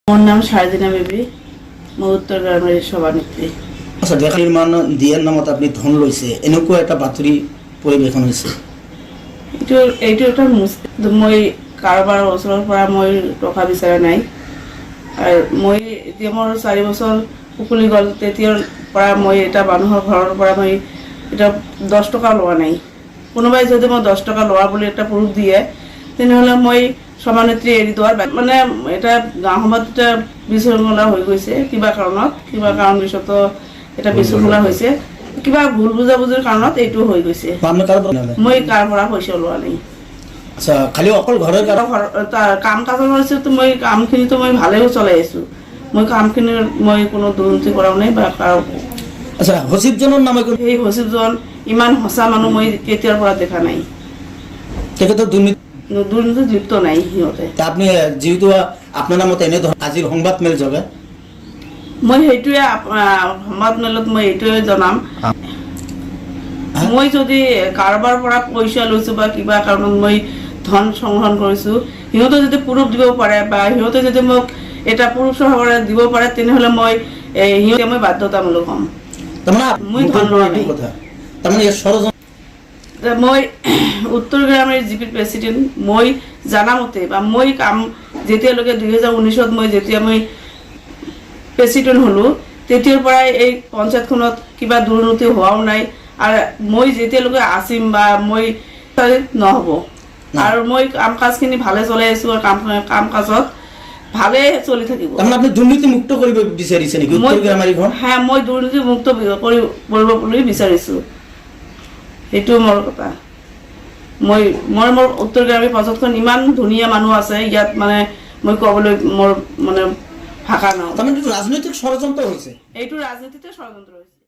আমাৰ নাম শাৰদিনা বেবি, মই উত্তৰ গ্ৰামৰ সভানেত্ৰী। আচ্ছা, দেশ নিৰ্মাণ দিয়াৰ নামত আপুনি ধন লৈছে, এনেকুৱা এটা বাতৰি পৰিৱেশন হৈছে। এইটো এটা মই কাৰোবাৰ ওচৰৰ পৰা মই টকা বিচৰা নাই। আৰু মই এতিয়া মোৰ 4 বছৰ উকলি গ'ল, তেতিয়াৰ পৰা মই এটা মানুহৰ ঘৰৰ পৰা মই এটা 10 টকা লোৱা নাই। কোনোবাই যদি মই 10 টকা লোৱা বুলি এটা প্ৰুফ দিয়ে, তেনেহ'লে মই সভানেত্ৰী এৰি দিয়াৰ মানে এটা গাঁও সভাত এটা বিশৃংখলা হৈ গৈছে কিবা কাৰণত, কিবা কাৰণ পিছতো এটা বিশৃংখলা হৈছে, কিবা ভুল বুজাবুজিৰ কাৰণত এইটো হৈ গৈছে। মই কাৰ পৰা পইচা লোৱা নাই। আচ্ছা, খালি অকল ঘৰৰ কাম কাজৰ হৈছে, মই কামখিনিতো মই ভালেও চলাই আছোঁ। মই কামখিনিৰ মই কোনো দুৰ্নীতি কৰাও নাই বা কাৰো। আচ্ছা, সচিবজনৰ নামে সেই সচিবজন ইমান সঁচা মানুহ মই কেতিয়াৰ পৰা দেখা নাই। তেখেতৰ দুৰ্নীতিত লিপ্ত নাই সিহঁতে। আপুনি যিহেতু আপোনাৰ নামত এনেধৰণৰ আজিৰ সংবাদ মেল যোগে, মই সেইটোৱে সংবাদ মেলত মই এইটোৱে জনাম, মই যদি কাৰোবাৰ পৰা পইচা লৈছোঁ বা কিবা কাৰণত মই ধন সংগ্ৰহণ কৰিছোঁ, সিহঁতে যদি প্ৰুফ দিব পাৰে বা সিহঁতে যদি মোক এটা প্ৰুফ সহকাৰে দিব পাৰে, তেনেহ'লে মই সিহঁতে মই বাধ্যতামূলক হ'ম। মই ধন লোৱা নাই। মই উত্তৰ গ্ৰামৰ জিপিৰ প্ৰেচিডেণ্ট। মই জানামতে বা মই কাম যেতিয়ালৈকে 2019 মই যেতিয়া মই প্ৰেচিডেণ্ট হ'লোঁ, তেতিয়াৰ পৰাই এই পঞ্চায়তখনত কিবা দুৰ্নীতি হোৱাও নাই। আৰু মই যেতিয়ালৈকে আছিম বা মই নহ'ব। আৰু মই কাম কাজখিনি ভালে চলাই আছোঁ আৰু কাম কাজত ভালে চলি থাকিব। আপুনি দুৰ্নীতি মুক্ত কৰিব বিচাৰিছে নেকি? হ্যাঁ, মই দুৰ্নীতি মুক্ত কৰিব বুলি বিচাৰিছোঁ। সেইটো মোৰ কথা। মই মোৰ উত্তৰ গ্ৰামীণ পঞ্চায়তখন ইমান ধুনীয়া মানুহ আছে, ইয়াত মানে মই ক'বলৈ মোৰ মানে ভাষা নাই। ৰাজনৈতিক ষড়যন্ত্ৰ হৈছে। এইটো ৰাজনীতিতে ষড়যন্ত্ৰ হৈছে।